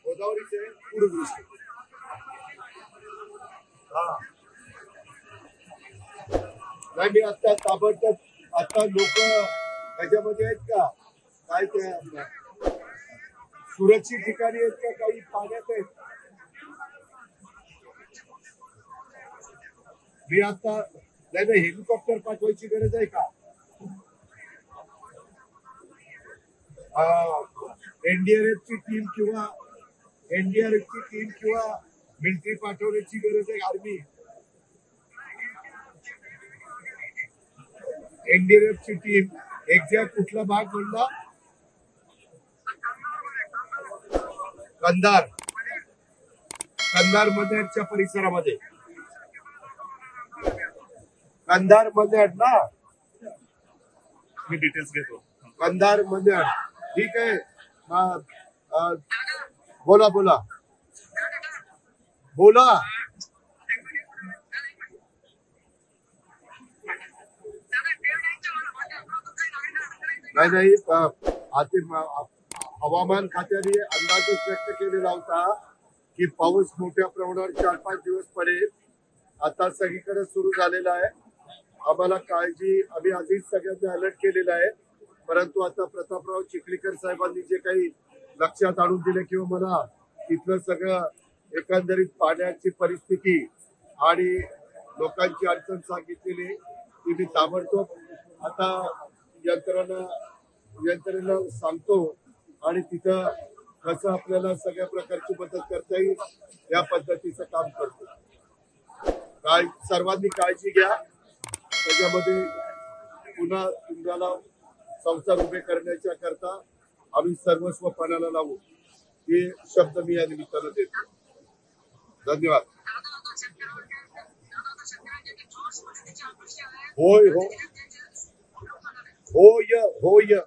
गोदावरीचे पूरग्रस्त नाही मी आता ताबडतोब आता लोक त्याच्यामध्ये आहेत का काय त्या सुरक्षित ठिकाणी आहेत का काही पाण्यात आहेत मी आता नाही हेलिकॉप्टर पाठवायची गरज आहे का एनडीआरएफची टीम किंवा मिलिटरी पाठवण्याची गरज आहे आर्मी एनडीआरएफची टीम एक्झॅक्ट कुठला भाग म्हणला कंधार मध्ये परिसरामध्ये कंधार मध्ये ना मी डिटेल्स घेतो कंधार मध्ये ठीक आहे बोला बोला बोला नाही हवामान खात्याने अंदाजच व्यक्त केलेला होता की पाऊस मोठ्या प्रमाणावर 4-5 दिवस पडेल आता सगळीकडे सुरू झालेला आहे आम्हाला काळजी आम्ही आधीच सगळ्यांना अलर्ट केलेला आहे परंतु आता प्रतापराव चिखलीकर साहेबांनी जे काही लक्षात आणून दिले किंवा मला तिथलं सगळं एकंदरीत पाण्याची परिस्थिती आणि लोकांची अडचण सांगितलेली ती मी ताबडतोब आता यंत्रणेला सांगतो आणि तिथं कसं आपल्याला सगळ्या प्रकारची मदत करता येईल या पद्धतीचं काम करतो सर्वांनी काळजी घ्या त्याच्यामध्ये पुन्हा तुम्हाला संसार उभे करण्याच्या करता आम्ही सर्वस्व पणाला लावू हे शब्द मी या निमित्तानं देतो धन्यवाद होय